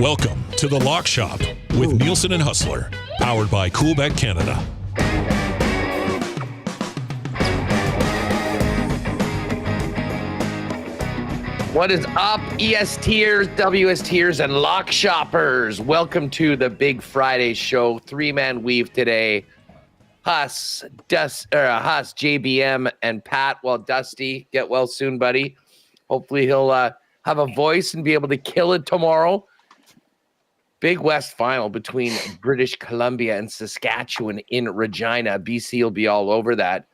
Welcome to the Lock Shop with Nielson and Hustler, powered by Coolbet Canada. What is up, ES-tiers, WS-tiers, and Lock Shoppers? Welcome to the Big Friday show. Three-man weave today. Huss, JBM, and Pat. Well, Dusty, get well soon, buddy. Hopefully he'll have a voice and be able to kill it tomorrow. Big West final between British Columbia and Saskatchewan in Regina. BC will be all over that.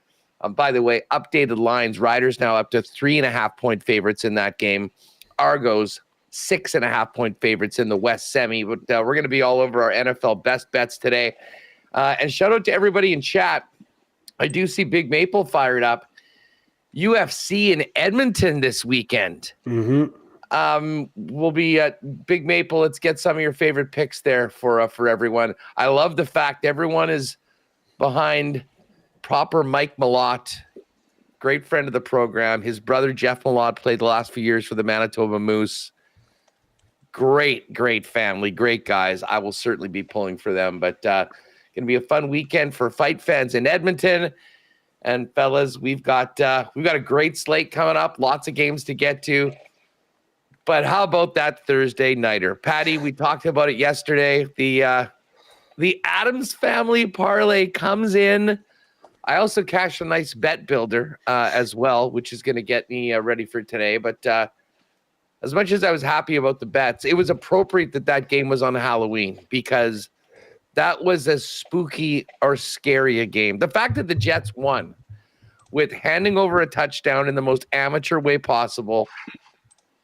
By the way, updated lines. Riders now up to 3.5-point favorites in that game. Argos 6.5-point favorites in the West semi. But we're going to be all over our NFL best bets today. And shout out to everybody in chat. I do see Big Maple fired up. UFC in Edmonton this weekend. We'll be at Big Maple. Let's get some of your favorite picks there for everyone. I love the fact everyone is behind proper Mike Malott, great friend of the program. His brother Jeff Malott played the last few years for the Manitoba Moose. Great family, great guys. I will certainly be pulling for them, but going to be a fun weekend for fight fans in Edmonton. And fellas, we've got a great slate coming up, lots of games to get to. But how about that Thursday nighter? Patty, we talked about it yesterday. The Addams family parlay comes in. I also cashed a nice bet builder as well, which is going to get me ready for today. But as much as I was happy about the bets, it was appropriate that game was on Halloween because that was as spooky or scary a game. The fact that the Jets won with handing over a touchdown in the most amateur way possible,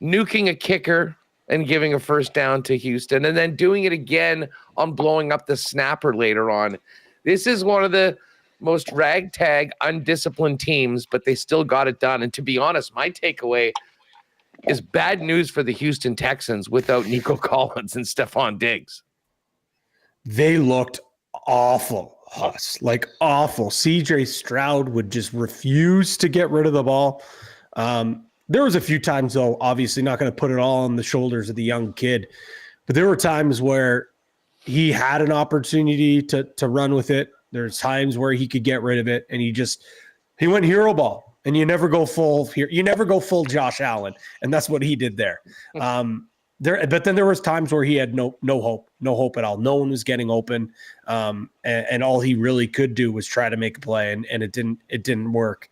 nuking a kicker and giving a first down to Houston, and then doing it again on blowing up the snapper later on. This is one of the most ragtag, undisciplined teams, but they still got it done. And to be honest, my takeaway is bad news for the Houston Texans without Nico Collins and Stephon Diggs. They looked awful, Huss, like awful. CJ Stroud would just refuse to get rid of the ball. There was a few times, though, obviously not going to put it all on the shoulders of the young kid, but there were times where he had an opportunity to run with it. There's times where he could get rid of it, and he went hero ball, and you never go full Josh Allen, and that's what he did there. But then there was times where he had no hope at all. No one was getting open, and all he really could do was try to make a play, and it didn't work.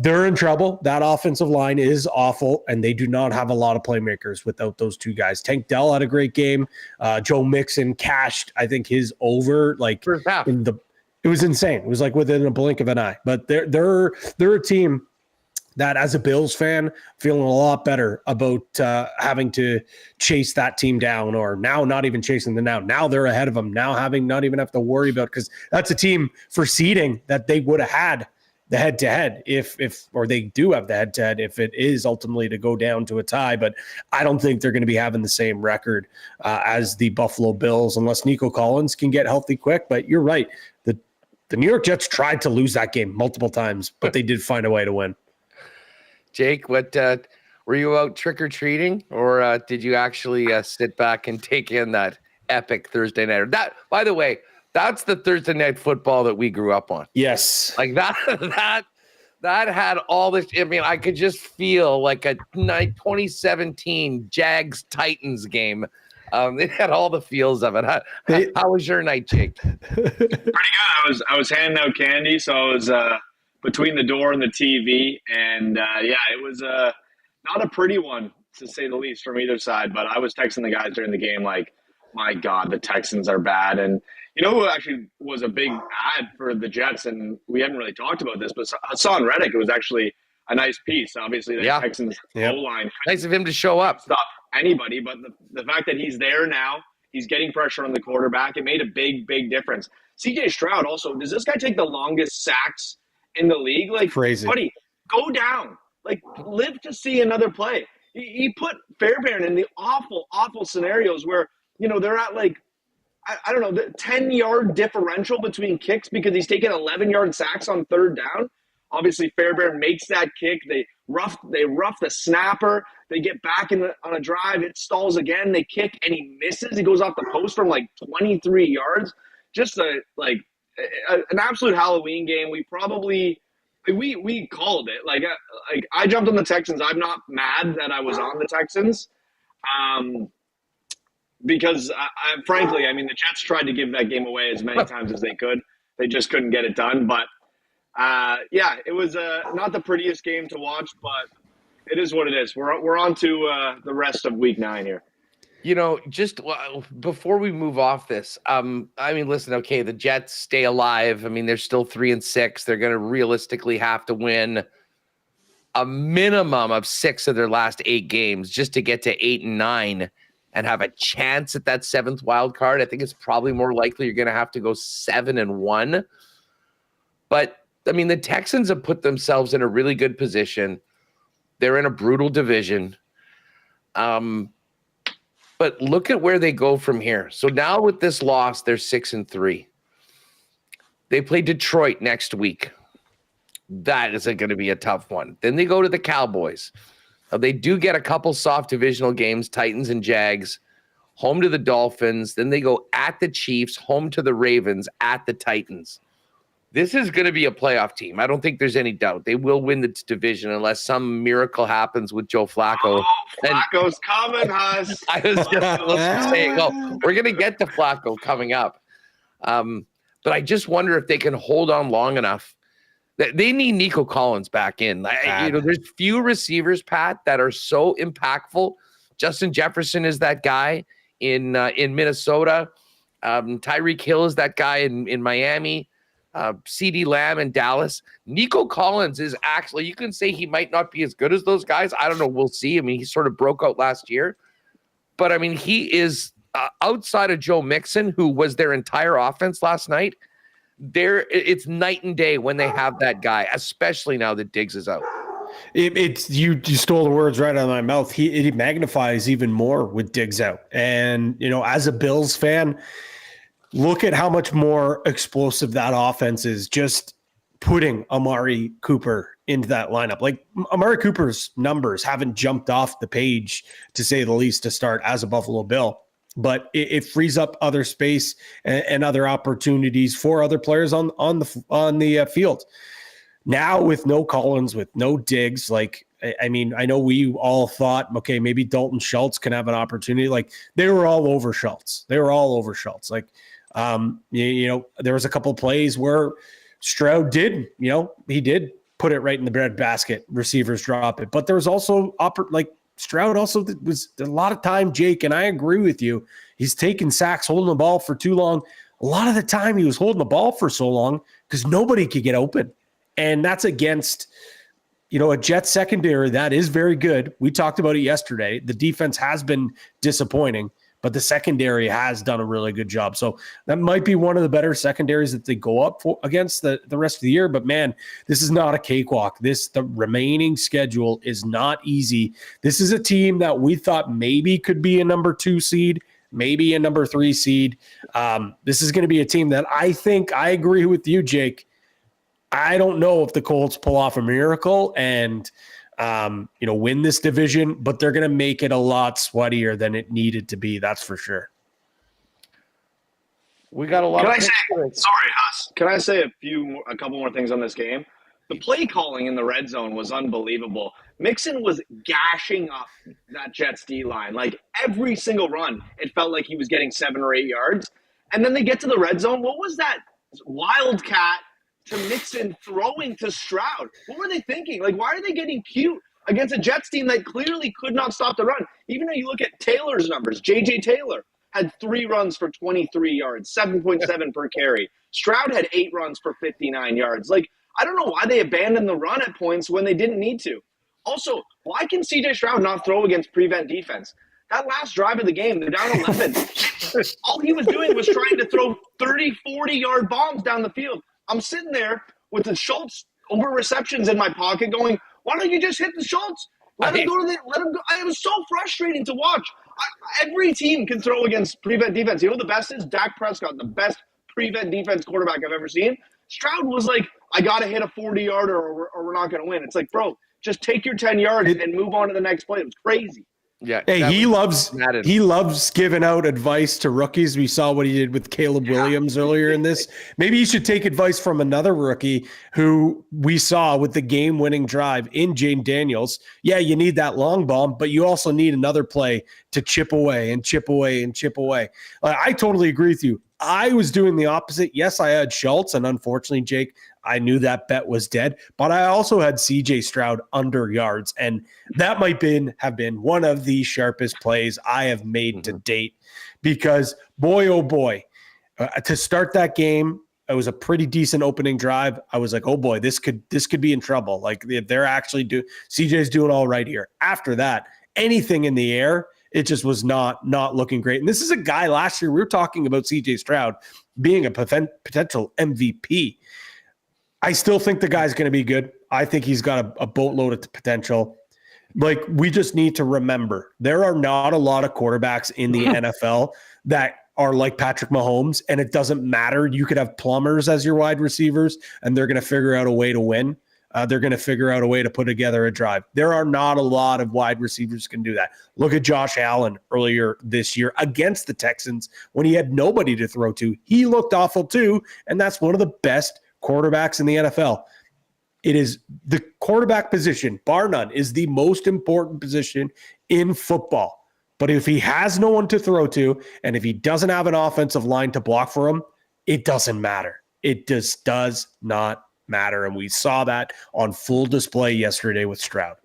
They're in trouble. That offensive line is awful, and they do not have a lot of playmakers without those two guys. Tank Dell had a great game. Joe Mixon cashed, I think, his over. It was insane. It was like within a blink of an eye. But they're a team that, as a Bills fan, feeling a lot better about having to chase that team down, or now not even chasing them down. Now they're ahead of them. Now having not even have to worry about, because that's a team for seeding that they would have had the head-to-head or they do have the head-to-head if it is ultimately to go down to a tie. But I don't think they're going to be having the same record as the Buffalo Bills unless Nico Collins can get healthy quick. But you're right. The New York Jets tried to lose that game multiple times, but they did find a way to win. Jake, what were you out trick-or-treating, or did you actually sit back and take in that epic Thursday nighter? That, by the way, that's the Thursday night football that we grew up on. Yes. Like that had all this. I mean, I could just feel like a 2017 Jags Titans game. It had all the feels of it. How was your night, Jake? Pretty good. I was handing out candy, so I was between the door and the TV, and it was not a pretty one to say the least from either side. But I was texting the guys during the game like, my God, the Texans are bad. And you know who actually was a big ad for the Jets, and we haven't really talked about this, but Hassan Reddick, it was actually a nice piece. Obviously, the Texans O-line. Nice of him to show up. Stop anybody, but the fact that he's there now, he's getting pressure on the quarterback. It made a big difference. CJ Stroud also, does this guy take the longest sacks in the league? Like, crazy. Buddy, go down. Like, live to see another play. He put Fairbairn in the awful scenarios where, they're at like, I don't know, the 10-yard differential between kicks because he's taken 11-yard sacks on third down. Obviously, Fairbairn makes that kick. They rough the snapper. They get back on a drive. It stalls again. They kick, and he misses. He goes off the post from like 23 yards. Just an absolute Halloween game. We called it. Like I jumped on the Texans. I'm not mad that I was on the Texans. Because frankly, I mean, the Jets tried to give that game away as many times as they could. They just couldn't get it done. But it was not the prettiest game to watch, but it is what it is. We're on to the rest of Week 9 here. Just before we move off this, I mean, listen, okay, the Jets stay alive. I mean, they're still 3-6. They're going to realistically have to win a minimum of 6 of their last 8 games just to get to 8-9. And have a chance at that 7th wild card. I think it's probably more likely you're going to have to go 7-1. But I mean, the Texans have put themselves in a really good position. They're in a brutal division. But look at where they go from here. So now with this loss, they're 6-3. They play Detroit next week. That is going to be a tough one. Then they go to the Cowboys. They do get a couple soft divisional games, Titans and Jags, home to the Dolphins. Then they go at the Chiefs, home to the Ravens, at the Titans. This is going to be a playoff team. I don't think there's any doubt. They will win the division unless some miracle happens with Joe Flacco. Oh, Flacco's coming, Huss. I was just saying, we're going to get to Flacco coming up. But I just wonder if they can hold on long enough. They need Nico Collins back in. There's few receivers, Pat, that are so impactful. Justin Jefferson is that guy in Minnesota. Tyreek Hill is that guy in Miami. CeeDee Lamb in Dallas. Nico Collins is actually, you can say he might not be as good as those guys. I don't know. We'll see. I mean, he sort of broke out last year. But, I mean, he is outside of Joe Mixon, who was their entire offense last night. It's night and day when they have that guy, especially now that Diggs is out. It's you stole the words right out of my mouth. It magnifies even more with Diggs out. And, as a Bills fan, look at how much more explosive that offense is just putting Amari Cooper into that lineup. Like, Amari Cooper's numbers haven't jumped off the page, to say the least, to start as a Buffalo Bill. But it frees up other space and other opportunities for other players on the field. Now with no Collins, with no Diggs, I mean, I know we all thought, okay, maybe Dalton Schultz can have an opportunity. Like, they were all over Schultz. There was a couple of plays where Stroud did put it right in the bread basket. Receivers drop it, but there was also Stroud also was a lot of time, Jake, and I agree with you. He's taking sacks, holding the ball for too long. A lot of the time he was holding the ball for so long because nobody could get open. And that's against, a Jets secondary that is very good. We talked about it yesterday. The defense has been disappointing, but the secondary has done a really good job. So that might be one of the better secondaries that they go up for against the rest of the year. But man, this is not a cakewalk. The remaining schedule is not easy. This is a team that we thought maybe could be a number 2 seed, maybe a number 3 seed. This is going to be a team that I think I agree with you, Jake. I don't know if the Colts pull off a miracle and win this division, but they're going to make it a lot sweatier than it needed to be. That's for sure. We got a lot. Sorry, Huss. Can I say a couple more things on this game? The play calling in the red zone was unbelievable. Mixon was gashing up that Jets D line. Like, every single run, it felt like he was getting 7 or 8 yards. And then they get to the red zone. What was that wildcat to Mixon throwing to Stroud? What were they thinking? Like, why are they getting cute against a Jets team that clearly could not stop the run? Even though you look at Taylor's numbers, J.J. Taylor had 3 runs for 23 yards, 7.7 per carry. Stroud had 8 runs for 59 yards. Like, I don't know why they abandoned the run at points when they didn't need to. Also, why can C.J. Stroud not throw against prevent defense? That last drive of the game, they're down 11. All he was doing was trying to throw 30, 40-yard bombs down the field. I'm sitting there with the Schultz over receptions in my pocket going, why don't you just hit the Schultz? Let him go. It was so frustrating to watch. Every team can throw against prevent defense. You know what the best is? Dak Prescott, the best prevent defense quarterback I've ever seen. Stroud was like, I got to hit a 40-yarder or we're not going to win. It's like, bro, just take your 10 yards and move on to the next play. It was crazy. Yeah. Hey, he loves giving out advice to rookies. We saw what he did with Caleb Williams earlier in this. Maybe he should take advice from another rookie who we saw with the game-winning drive in Jane Daniels. Yeah, you need that long ball, but you also need another play to chip away and chip away and chip away. I totally agree with you. I was doing the opposite. Yes, I had Schultz, and unfortunately, Jake, I knew that bet was dead, but I also had CJ Stroud under yards, and that might have been one of the sharpest plays I have made to date because, boy, oh boy, to start that game, it was a pretty decent opening drive. I was like, oh boy, this could be in trouble. Like if they're actually CJ's doing all right here. After that, anything in the air, it just was not looking great. And this is a guy last year, we were talking about CJ Stroud being a potential MVP. I still think the guy's going to be good. I think he's got a boatload of potential. Like, we just need to remember, there are not a lot of quarterbacks in the NFL that are like Patrick Mahomes, and it doesn't matter. You could have plumbers as your wide receivers, and they're going to figure out a way to win. They're going to figure out a way to put together a drive. There are not a lot of wide receivers who can do that. Look at Josh Allen earlier this year against the Texans when he had nobody to throw to. He looked awful too, and that's one of the best quarterbacks in the NFL. It is the quarterback position, bar none, is the most important position in football. But if he has no one to throw to, and if he doesn't have an offensive line to block for him, it doesn't matter. It just does not matter. And we saw that on full display yesterday with Stroud.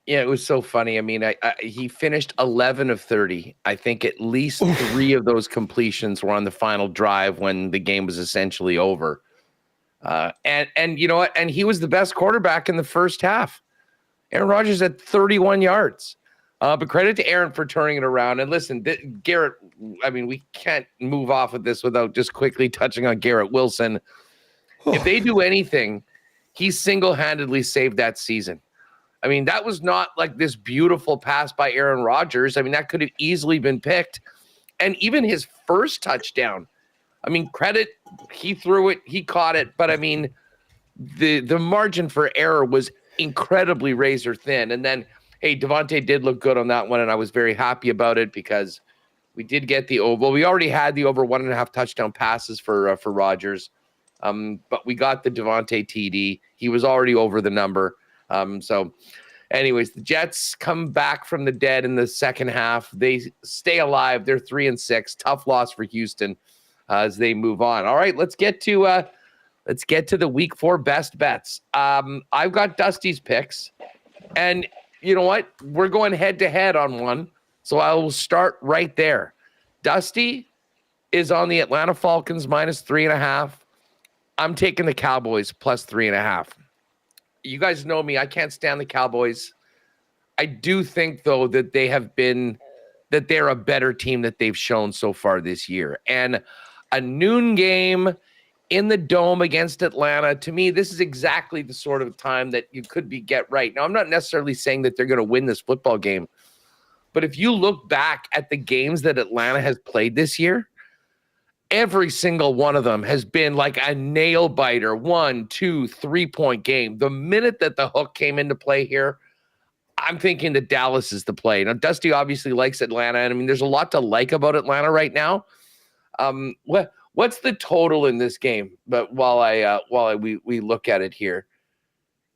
Yeah, it was so funny. I mean, he finished 11 of 30. I think at least 3 of those completions were on the final drive when the game was essentially over. And you know what? And he was the best quarterback in the first half. Aaron Rodgers had 31 yards. But credit to Aaron for turning it around. And listen, Garrett, I mean, we can't move off of this without just quickly touching on Garrett Wilson. If they do anything, he single-handedly saved that season. I mean, that was not like this beautiful pass by Aaron Rodgers. I mean, that could have easily been picked. And even his first touchdown, I mean, credit, he threw it, he caught it. But, I mean, the margin for error was incredibly razor thin. And then, hey, Devontae did look good on that one, and I was very happy about it because we did get the over. Well, we already had the over 1.5 touchdown passes for Rodgers. But we got the Devontae TD. He was already over the number. So anyways, the Jets come back from the dead in the second half. They stay alive. They're 3-6. Tough loss for Houston as they move on. All right, let's get to the week 4 best bets. I've got Dusty's picks, and you know what? We're going head to head on one. So I will start right there. Dusty is on the Atlanta Falcons -3.5. I'm taking the Cowboys +3.5. You guys know me. I can't stand the Cowboys. I do think, though, that they're a better team that they've shown so far this year. And a noon game in the Dome against Atlanta, to me, this is exactly the sort of time that you could get right. Now, I'm not necessarily saying that they're going to win this football game. But if you look back at the games that Atlanta has played this year, every single one of them has been like a nail biter, 1, 2, 3-point game. The minute that the hook came into play here, I'm thinking that Dallas is the play. Now, Dusty obviously likes Atlanta, and I mean, there's a lot to like about Atlanta right now. What's the total in this game? But while we look at it here,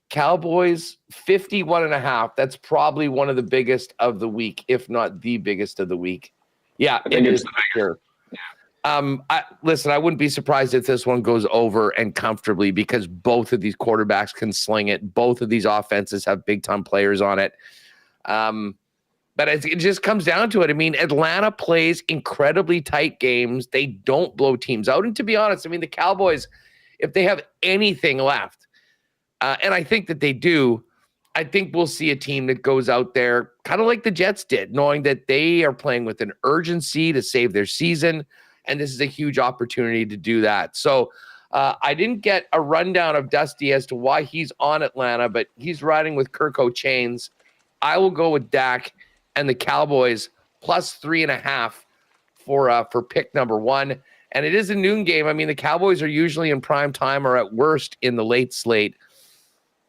Cowboys 51.5. That's probably one of the biggest of the week, if not the biggest of the week. Yeah, it is. Sure. Listen, I wouldn't be surprised if this one goes over and comfortably because both of these quarterbacks can sling it. Both of these offenses have big-time players on it. But it just comes down to it. I mean, Atlanta plays incredibly tight games. They don't blow teams out. And to be honest, I mean, the Cowboys, if they have anything left, and I think that they do, I think we'll see a team that goes out there kind of like the Jets did, knowing that they are playing with an urgency to save their season. And this is a huge opportunity to do that. So I didn't get a rundown of Dusty as to why he's on Atlanta, but he's riding with Kirk O'Chains. I will go with Dak and the Cowboys +3.5 for pick number 1. And it is a noon game. I mean, the Cowboys are usually in prime time or at worst in the late slate.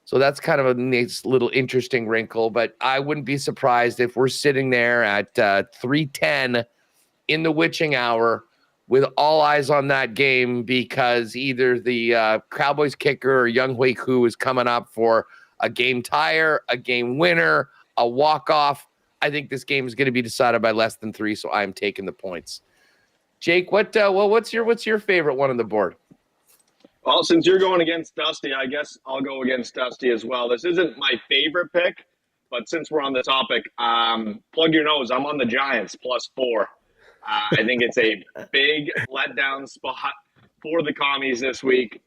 So that's kind of a nice little interesting wrinkle. But I wouldn't be surprised if we're sitting there at 3:10 in the witching hour with all eyes on that game, because either the Cowboys kicker or Young Hui Koo is coming up for a game tire, a game winner, a walk-off. I think this game is going to be decided by less than 3, so I'm taking the points. Jake, what's your favorite one on the board? Well, since you're going against Dusty, I guess I'll go against Dusty as well. This isn't my favorite pick, but since we're on the topic, plug your nose. I'm on the Giants +4. I think it's a big letdown spot for the Commies this week.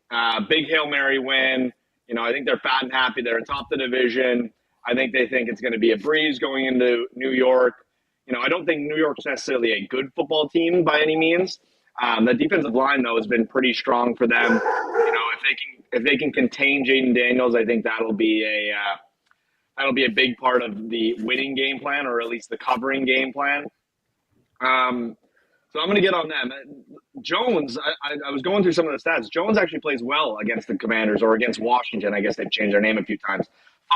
Big Hail Mary win. I think they're fat and happy. They're atop the division. I think they think it's going to be a breeze going into New York. I don't think New York's necessarily a good football team by any means. The defensive line, though, has been pretty strong for them. If they can contain Jaden Daniels, I think that'll be a big part of the winning game plan, or at least the covering game plan. So I'm going to get on them. Jones, I was going through some of the stats. Jones actually plays well against the Commanders, or against Washington. I guess they've changed their name a few times.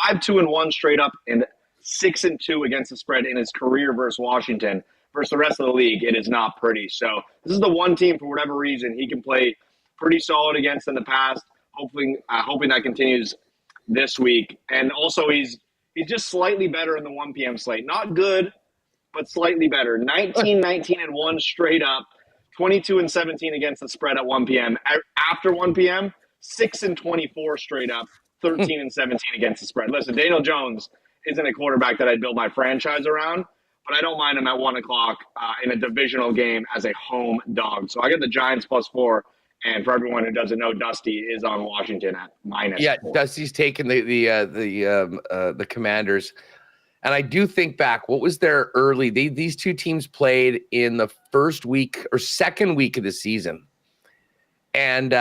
5-2-1 straight up, and 6-2 against the spread in his career versus Washington. Versus the rest of the league, it is not pretty. So this is the one team, for whatever reason, he can play pretty solid against in the past. Hoping that continues this week. And also, he's just slightly better in the 1 p.m. slate. Not good, but slightly better. 19-19-1 straight up. 22-17 against the spread at 1 p.m. After 1 p.m., 6-24 straight up. 13-17 against the spread. Listen, Daniel Jones isn't a quarterback that I'd build my franchise around, but I don't mind him at 1 o'clock in a divisional game as a home dog. So I get the Giants +4. And for everyone who doesn't know, Dusty is on Washington at -4. Yeah, Dusty's taking the Commanders. And I do think back, what was their early? These two teams played in the first week or second week of the season. And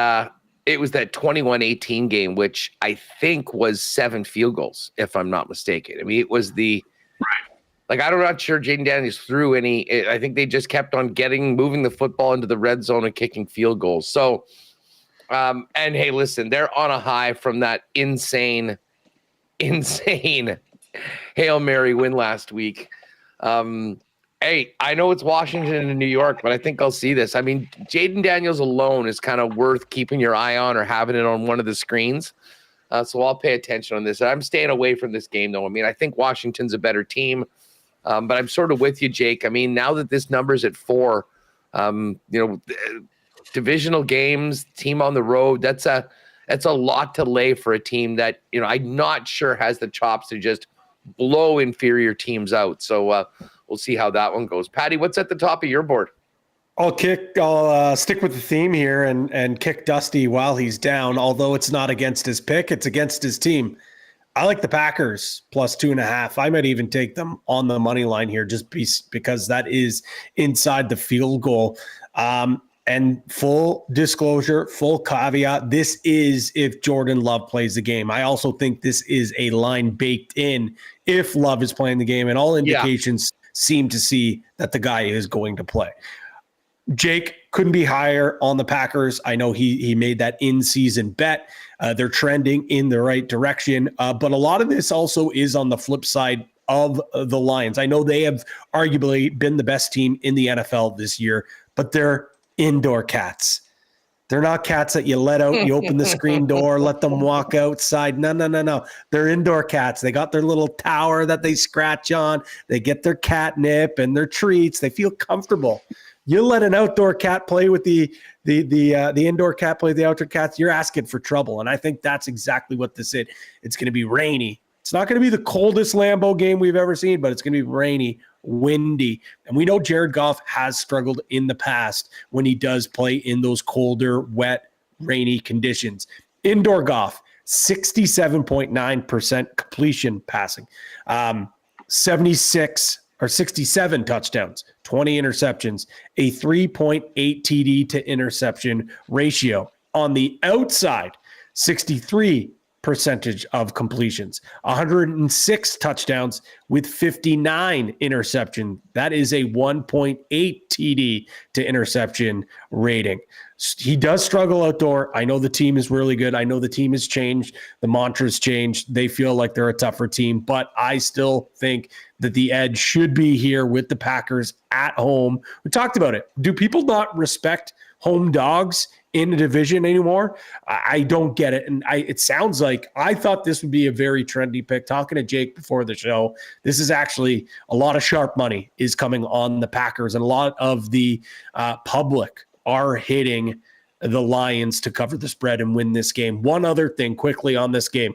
it was that 21-18 game, which I think was 7 field goals, if I'm not mistaken. I mean, it was I'm not sure Jaden Daniels threw any. I think they just kept on moving the football into the red zone and kicking field goals. So, and hey, listen, they're on a high from that insane Hail Mary win last week. Hey, I know it's Washington and New York, but I think I'll see this. I mean, Jaden Daniels alone is kind of worth keeping your eye on or having it on one of the screens. So I'll pay attention on this. I'm staying away from this game, though. I mean, I think Washington's a better team. But I'm sort of with you, Jake. I mean, now that this number's at 4, divisional games, team on the road, that's a lot to lay for a team that, I'm not sure has the chops to just blow inferior teams out. So we'll see how that one goes. Patty, what's at the top of your board? I'll stick with the theme here and kick Dusty while he's down, although it's not against his pick, it's against his team. I like the Packers +2.5. I might even take them on the money line here just because that is inside the field goal. And full disclosure, full caveat, this is if Jordan Love plays the game. I also think this is a line baked in if Love is playing the game, and all indications seem to see that the guy is going to play. Jake couldn't be higher on the Packers. I know he made that in-season bet. They're trending in the right direction. But a lot of this also is on the flip side of the Lions. I know they have arguably been the best team in the NFL this year, but they're indoor cats. They're not cats that you let out, you open the screen door, let them walk outside. No. They're indoor cats. They got their little tower that they scratch on. They get their catnip and their treats. They feel comfortable. You let an outdoor cat play with the indoor cat play with the outdoor cats, you're asking for trouble. And I think that's exactly what this is. It's going to be rainy. It's not going to be the coldest Lambeau game we've ever seen, but it's going to be rainy, windy. And we know Jared Goff has struggled in the past when he does play in those colder, wet, rainy conditions. Indoor Goff, 67.9% completion passing, 67 touchdowns, 20 interceptions, a 3.8 TD to interception ratio. On the outside, 63 percentage of completions, 106 touchdowns with 59 interception. That is a 1.8 TD to interception rating. He does struggle outdoor. I know the team is really good. I know the team has changed. The mantra's changed. They feel like they're a tougher team, but I still think that the edge should be here with the Packers at home. We talked about it. Do people not respect home dogs in a division anymore? I don't get it. And it sounds like I thought this would be a very trendy pick. Talking to Jake before the show, this is actually a lot of sharp money is coming on the Packers, and a lot of the public are hitting the Lions to cover the spread and win this game. One other thing quickly on this game,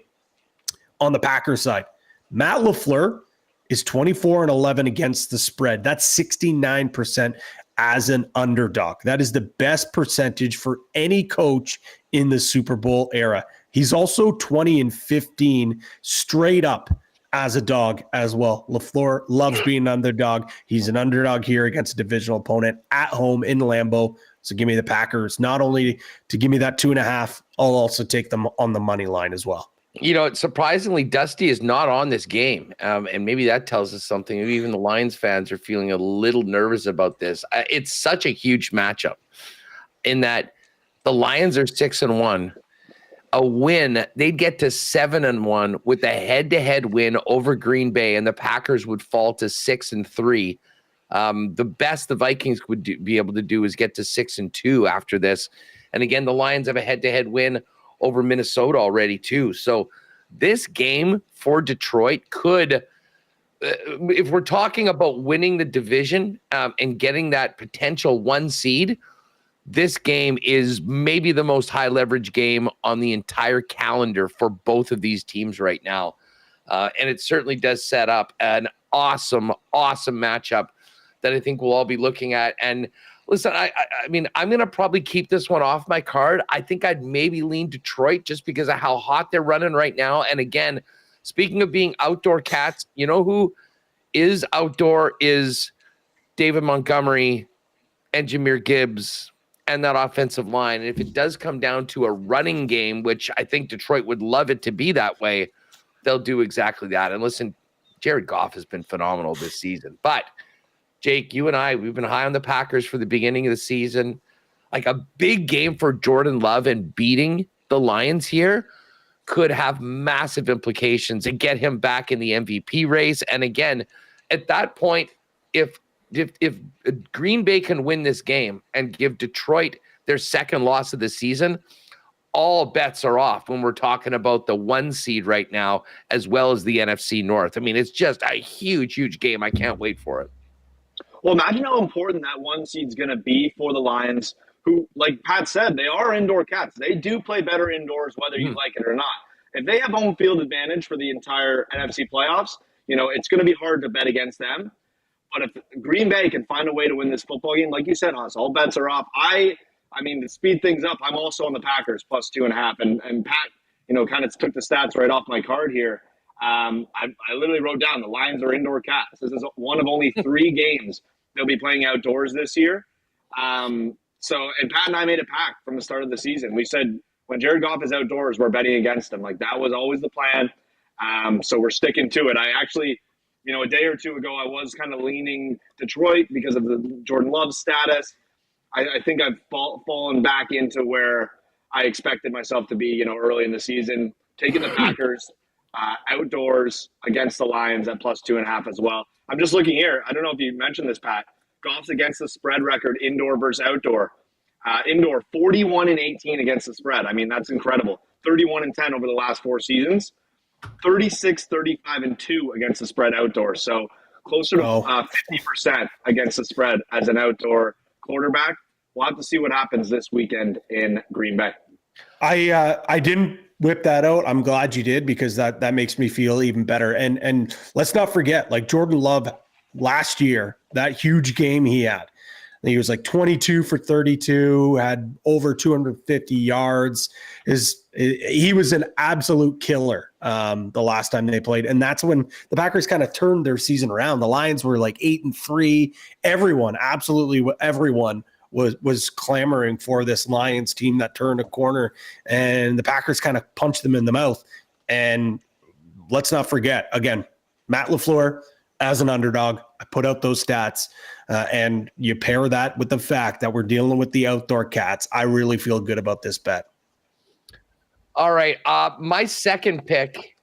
on the Packers side, Matt LaFleur is 24-11 against the spread. That's 69% as an underdog. That is the best percentage for any coach in the Super Bowl era. He's also 20-15 straight up as a dog as well. LaFleur loves being an underdog. He's an underdog here against a divisional opponent at home in Lambeau. So give me the Packers, not only to give me that 2.5, I'll also take them on the money line as well. You know, surprisingly, Dusty is not on this game. And maybe that tells us something. Maybe even the Lions fans are feeling a little nervous about this. It's such a huge matchup in that the Lions are 6-1. A win, they'd get to 7-1 with a head-to-head win over Green Bay, and the Packers would fall to 6-3. The best the Vikings would be able to do is get to 6-2 after this. And again, the Lions have a head-to-head win over Minnesota already too. So this game for Detroit could, if we're talking about winning the division and getting that potential 1 seed, this game is maybe the most high leverage game on the entire calendar for both of these teams right now. And it certainly does set up an awesome matchup that I think we'll all be looking at. And listen, I mean, I'm going to probably keep this one off my card. I think I'd maybe lean Detroit just because of how hot they're running right now. And again, speaking of being outdoor cats, you know who is outdoor is David Montgomery and Jahmyr Gibbs and that offensive line. And if it does come down to a running game, which I think Detroit would love it to be that way, they'll do exactly that. And listen, Jared Goff has been phenomenal this season. But Jake, you and I, we've been high on the Packers for the beginning of the season. Like a big game for Jordan Love and beating the Lions here could have massive implications and get him back in the MVP race. And again, at that point, if Green Bay can win this game and give Detroit their second loss of the season, all bets are off when we're talking about the 1 seed right now, as well as the NFC North. I mean, it's just a huge game. I can't wait for it. Well, imagine how important that 1 seed's going to be for the Lions, who, like Pat said, they are indoor cats. They do play better indoors, whether you like it or not. If they have home field advantage for the entire NFC playoffs, you know, it's going to be hard to bet against them. But if Green Bay can find a way to win this football game, like you said, Hans, all bets are off. I mean, to speed things up, I'm also on the Packers plus 2.5. And Pat, you know, kind of took the stats right off my card here. I literally wrote down the Lions are indoor cats. This is one of only 3 games they'll be playing outdoors this year. And Pat and I made a pact from the start of the season. We said when Jared Goff is outdoors, we're betting against him. Like that was always the plan. So we're sticking to it. I actually, you know, a day or two ago, I was kind of leaning Detroit because of the Jordan Love status. I think I've fallen back into where I expected myself to be, you know, early in the season, taking the Packers outdoors against the Lions at plus 2.5 as well. I'm just looking here. I don't know if you mentioned this, Pat. Goff's against the spread record, indoor versus outdoor. Indoor, 41-18 against the spread. I mean, that's incredible. 31-10 over the last 4 seasons. 36-35-2 against the spread outdoor. So closer to 50% against the spread as an outdoor quarterback. We'll have to see what happens this weekend in Green Bay. I didn't whip that out. I'm glad you did, because that makes me feel even better. And let's not forget, like Jordan Love last year, that huge game he had. He was like 22 for 32, had over 250 yards. He was an absolute killer the last time they played. And that's when the Packers kind of turned their season around. The Lions were like 8-3. Absolutely everyone was clamoring for this Lions team that turned a corner, and the Packers kind of punched them in the mouth. And let's not forget, again, Matt LaFleur as an underdog. I put out those stats, and you pair that with the fact that we're dealing with the outdoor cats. I really feel good about this bet. All right. My second pick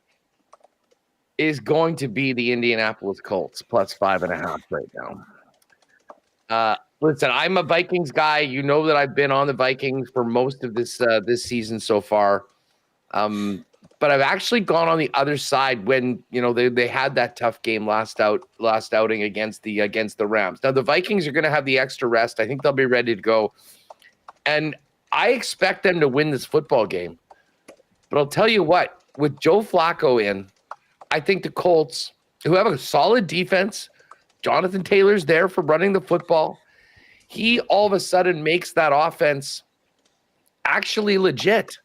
is going to be the Indianapolis Colts plus 5.5 right now. Listen, I'm a Vikings guy. You know that I've been on the Vikings for most of this season so far. But I've actually gone on the other side when, you know, they had that tough game last outing against the Rams. Now the Vikings are going to have the extra rest. I think they'll be ready to go. And I expect them to win this football game. But I'll tell you what, with Joe Flacco in, I think the Colts, who have a solid defense, Jonathan Taylor's there for running the football. He all of a sudden makes that offense actually legit.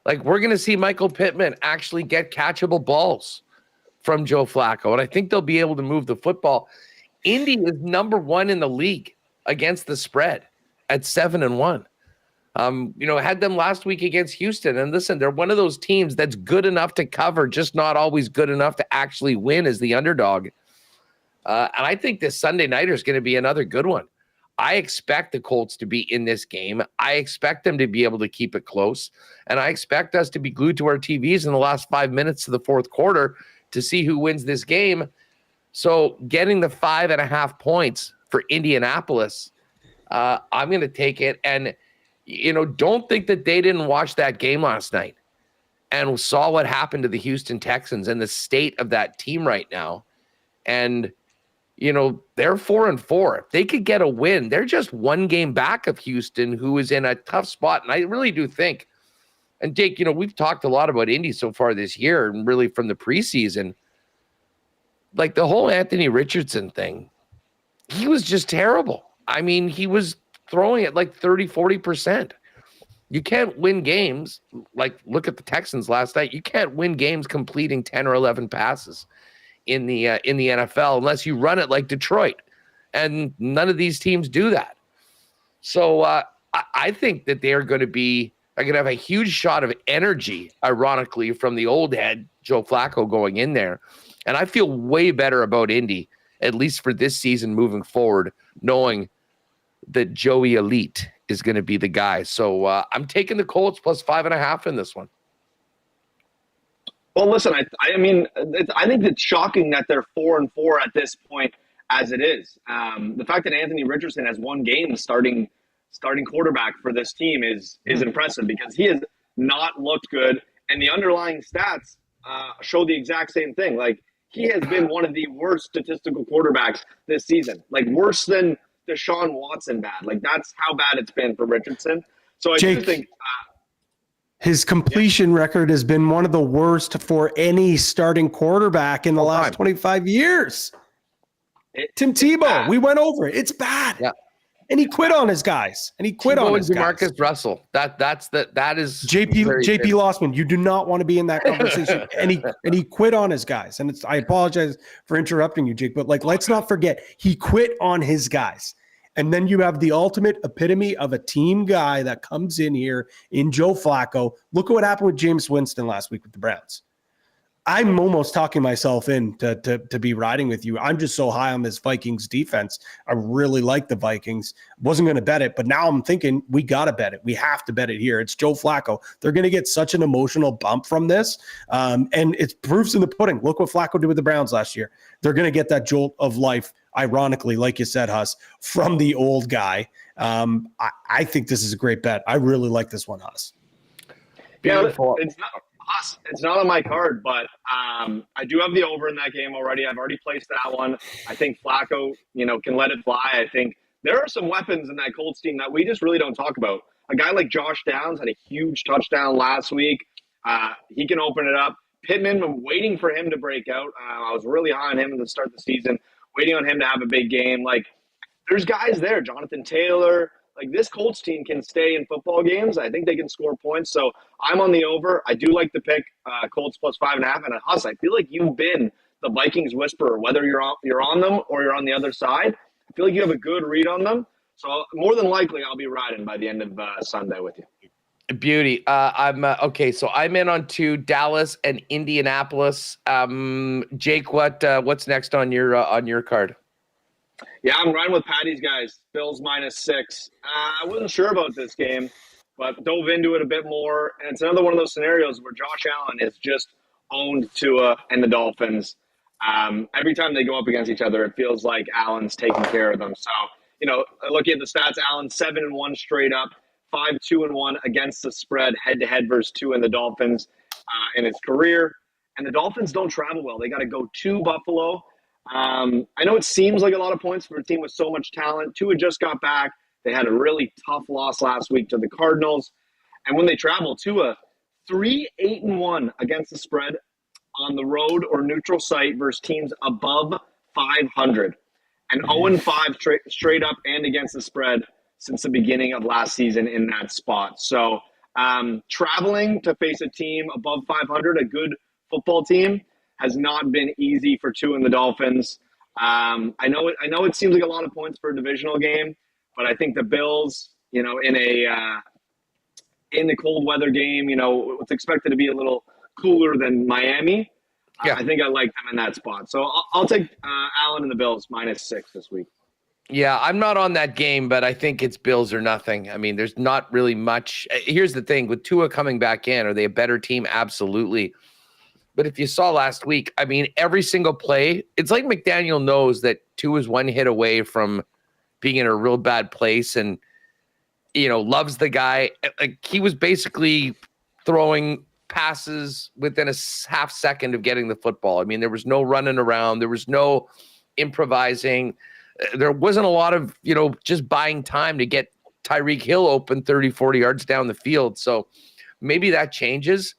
Like, we're going to see Michael Pittman actually get catchable balls from Joe Flacco, and I think they'll be able to move the football. Indy is number 1 in the league against the spread at 7-1. Had them last week against Houston. And listen, they're one of those teams that's good enough to cover, just not always good enough to actually win as the underdog. And I think this Sunday nighter is going to be another good one. I expect the Colts to be in this game. I expect them to be able to keep it close. And I expect us to be glued to our TVs in the last 5 minutes of the fourth quarter to see who wins this game. So getting the 5.5 points for Indianapolis, I'm going to take it. And don't think that they didn't watch that game last night and saw what happened to the Houston Texans and the state of that team right now. And, they're 4-4. If they could get a win, they're just one game back of Houston, who is in a tough spot. And I really do think, and Jake, we've talked a lot about Indy so far this year and really from the preseason, like the whole Anthony Richardson thing, he was just terrible. I mean, he was throwing it like 30-40%. You can't win games. Like, look at the Texans last night. You can't win games completing 10 or 11 passes in the NFL unless you run it like Detroit. And none of these teams do that. So I think that they're going to have a huge shot of energy, ironically, from the old head, Joe Flacco, going in there. And I feel way better about Indy, at least for this season moving forward, knowing that Joey Elite is going to be the guy. So I'm taking the Colts plus 5.5 in this one. Well, listen, I mean, I think it's shocking that they're 4-4 at this point as it is. The fact that Anthony Richardson has one game starting quarterback for this team is impressive, because he has not looked good, and the underlying stats show the exact same thing. Like, he has been one of the worst statistical quarterbacks this season, like worse than Deshaun Watson bad. Like, that's how bad it's been for Richardson. So I do think his completion record has been one of the worst for any starting quarterback in the last 25 years. Tim Tebow, we went over it. It's bad. Yeah. And he quit on his guys. Marcus Russell. That is JP Lossman. You do not want to be in that conversation. and he quit on his guys. And I apologize for interrupting you, Jake, but let's not forget, he quit on his guys. And then you have the ultimate epitome of a team guy that comes in here in Joe Flacco. Look at what happened with Jameis Winston last week with the Browns. I'm almost talking myself in to be riding with you. I'm just so high on this Vikings defense. I really like the Vikings. Wasn't going to bet it, but now I'm thinking we got to bet it. We have to bet it here. It's Joe Flacco. They're going to get such an emotional bump from this. And it's proofs in the pudding. Look what Flacco did with the Browns last year. They're going to get that jolt of life, ironically, like you said, Huss, from the old guy. I think this is a great bet. I really like this one, Huss. Beautiful. It's not on my card, but I do have the over in that game already. I've already placed that one. I think Flacco, can let it fly. I think there are some weapons in that Colts team that we just really don't talk about. A guy like Josh Downs had a huge touchdown last week. He can open it up. Pittman, I'm waiting for him to break out. I was really high on him at the start of the season, waiting on him to have a big game. Like, there's guys there, Jonathan Taylor. Like, this Colts team can stay in football games. I think they can score points. So I'm on the over. I do like the pick, Colts plus 5.5. And Huss, I feel like you've been the Vikings whisperer, whether you're on them or you're on the other side. I feel like you have a good read on them. So more than likely, I'll be riding by the end of Sunday with you. Beauty. I'm okay. So I'm in on 2, Dallas and Indianapolis. Jake, what's next on your card? Yeah, I'm riding with Patty's guys. Bills -6. I wasn't sure about this game, but dove into it a bit more. And it's another one of those scenarios where Josh Allen has just owned Tua and the Dolphins. Every time they go up against each other, it feels like Allen's taking care of them. So, looking at the stats, Allen 7-1 straight up, 5-2-1 against the spread, head-to-head versus Tua and the Dolphins in his career. And the Dolphins don't travel well. They got to go to Buffalo. I know it seems like a lot of points for a team with so much talent. Tua just got back. They had a really tough loss last week to the Cardinals. And when they travel, Tua, 3-8-1 against the spread on the road or neutral site versus teams above 500. And 0-5 straight up and against the spread since the beginning of last season in that spot. So traveling to face a team above 500, a good football team, has not been easy for Tua and the Dolphins. I know it seems like a lot of points for a divisional game, but I think the Bills, in the cold weather game, it's expected to be a little cooler than Miami. Yeah. I think I like them in that spot. So I'll take Allen and the Bills -6 this week. Yeah, I'm not on that game, but I think it's Bills or nothing. I mean, there's not really much. Here's the thing. With Tua coming back in, are they a better team? Absolutely. But if you saw last week, I mean, every single play, it's like McDaniel knows that Tua is one hit away from being in a real bad place and, loves the guy. Like, he was basically throwing passes within a half second of getting the football. I mean, there was no running around. There was no improvising. There wasn't a lot of, just buying time to get Tyreek Hill open 30, 40 yards down the field. So maybe that changes.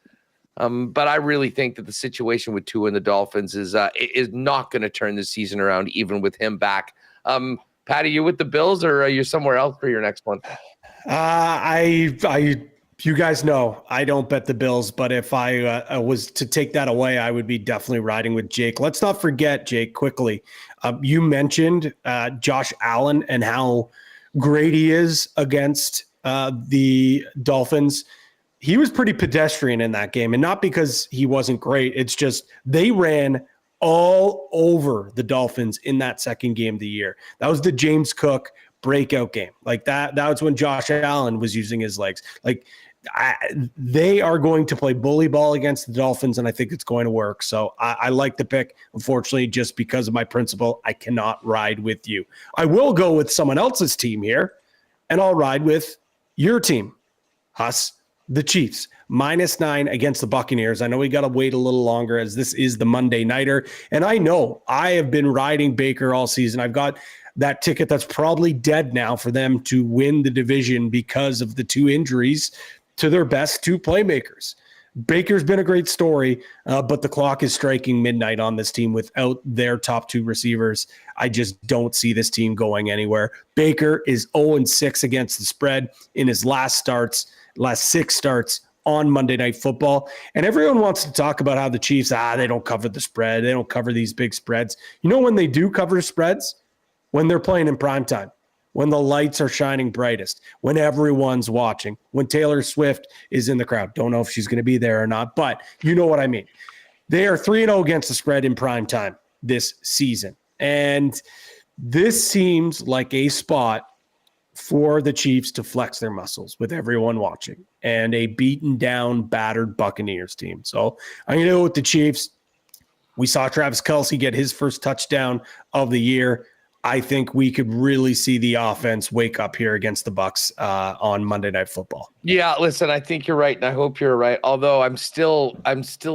But I really think that the situation with Tua and the Dolphins is not going to turn the season around, even with him back. Patty, you with the Bills, or are you somewhere else for your next one? You guys know I don't bet the Bills, but if I was to take that away, I would be definitely riding with Jake. Let's not forget, Jake, quickly. You mentioned Josh Allen and how great he is against the Dolphins. He was pretty pedestrian in that game, and not because he wasn't great. It's just they ran all over the Dolphins in that second game of the year. That was the James Cook breakout game. Like that was when Josh Allen was using his legs. Like they are going to play bully ball against the Dolphins, and I think it's going to work. So I like the pick. Unfortunately, just because of my principle, I cannot ride with you. I will go with someone else's team here, and I'll ride with your team, Huss. The Chiefs, -9 against the Buccaneers. I know we got to wait a little longer as this is the Monday nighter. And I know I have been riding Baker all season. I've got that ticket that's probably dead now for them to win the division because of the 2 injuries to their best 2 playmakers. Baker's been a great story, but the clock is striking midnight on this team without their top 2 receivers. I just don't see this team going anywhere. Baker is 0-6 against the spread in his last 6 starts on Monday Night Football. And everyone wants to talk about how the Chiefs, they don't cover the spread. They don't cover these big spreads. You know when they do cover spreads? When they're playing in primetime, when the lights are shining brightest, when everyone's watching, when Taylor Swift is in the crowd. Don't know if she's going to be there or not, but you know what I mean. They are 3-0 against the spread in primetime this season. And this seems like a spot for the Chiefs to flex their muscles with everyone watching and a beaten down, battered Buccaneers team. So I'm going to go with the Chiefs. We saw Travis Kelce get his first touchdown of the year. I think we could really see the offense wake up here against the Bucs on Monday Night Football. Yeah, listen, I think you're right, and I hope you're right. Although I'm still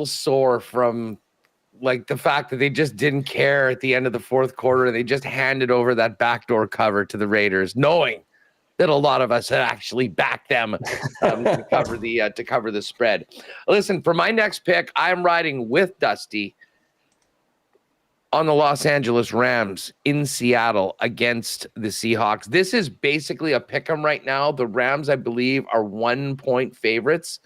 sore from like the fact that they just didn't care at the end of the fourth quarter. They just handed over that backdoor cover to the Raiders, knowing that a lot of us had actually backed them to cover the spread. Listen, for my next pick, I'm riding with Dusty on the Los Angeles Rams in Seattle against the Seahawks. This is basically a pick 'em right now. The Rams, I believe, are 1-point favorites.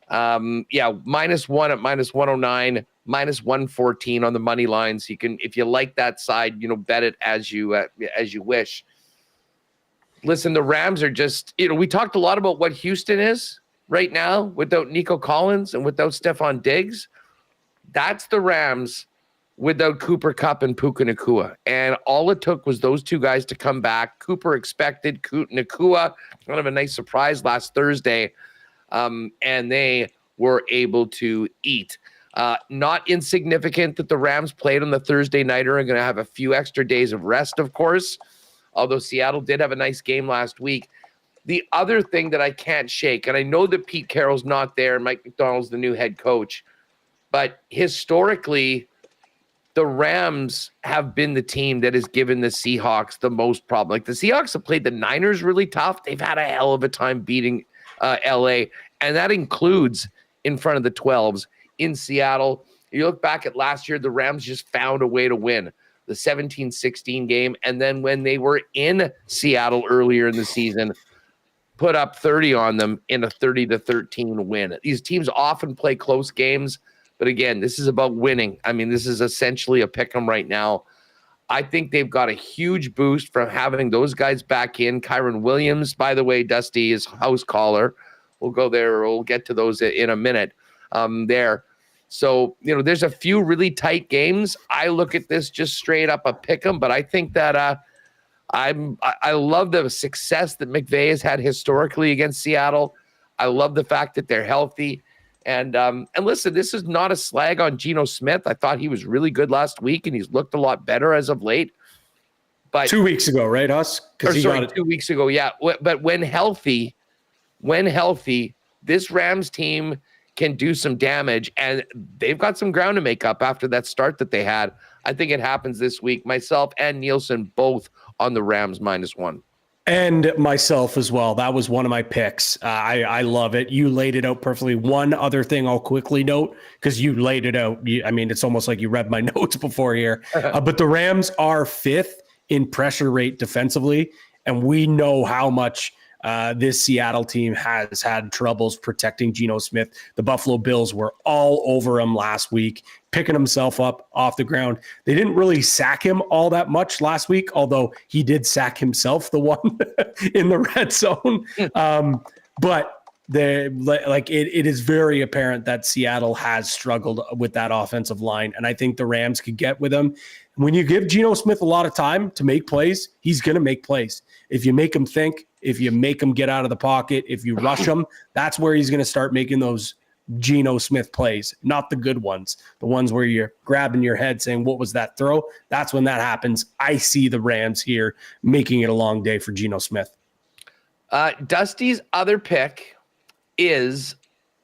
-1 at -109, -114 on the money line. So you can, if you like that side, bet it as you wish. Listen, the Rams are just, we talked a lot about what Houston is right now without Nico Collins and without Stephon Diggs. That's the Rams without Cooper Kupp and Puka Nacua. And all it took was those two guys to come back. Cooper expected, Nacua, kind of a nice surprise last Thursday. And they were able to eat. Not insignificant that the Rams played on the Thursday nighter and going to have a few extra days of rest, of course, although Seattle did have a nice game last week. The other thing that I can't shake, and I know that Pete Carroll's not there and Mike McDonald's the new head coach, but historically, the Rams have been the team that has given the Seahawks the most problem. Like the Seahawks have played the Niners really tough. They've had a hell of a time beating LA, and that includes in front of the 12s in Seattle. You look back at last year, the Rams just found a way to win the 17-16 game. And then when they were in Seattle earlier in the season, put up 30 on them in a 30-13 win. These teams often play close games, but again, this is about winning. I mean, this is essentially a pick 'em right now. I think they've got a huge boost from having those guys back in. Kyron Williams, by the way, Dusty is house caller. We'll go there. We'll get to those in a minute there. So, there's a few really tight games. I look at this just straight up a pick 'em, but I think that I love the success that McVay has had historically against Seattle. I love the fact that they're healthy. And listen, this is not a slag on Geno Smith. I thought he was really good last week, and he's looked a lot better as of late. But 2 weeks ago, right, Huss? 2 weeks ago, yeah. But when healthy, this Rams team can do some damage, and they've got some ground to make up after that start that they had. I think it happens this week. Myself and Nielson both on the Rams -1. And myself as well. That was one of my picks. I love it. You laid it out perfectly. One other thing I'll quickly note, because you laid it out. It's almost like you read my notes before here. But the Rams are 5th in pressure rate defensively, and we know how much this Seattle team has had troubles protecting Geno Smith. The Buffalo Bills were all over him last week, picking himself up off the ground. They didn't really sack him all that much last week, although he did sack himself, the one in the red zone. But it is very apparent that Seattle has struggled with that offensive line, and I think the Rams could get with him. When you give Geno Smith a lot of time to make plays, he's going to make plays. If you make him think, if you make him get out of the pocket, if you rush him, that's where he's going to start making those Geno Smith plays, not the good ones, the ones where you're grabbing your head saying, what was that throw? That's when that happens. I see the Rams here making it a long day for Geno Smith. Dusty's other pick is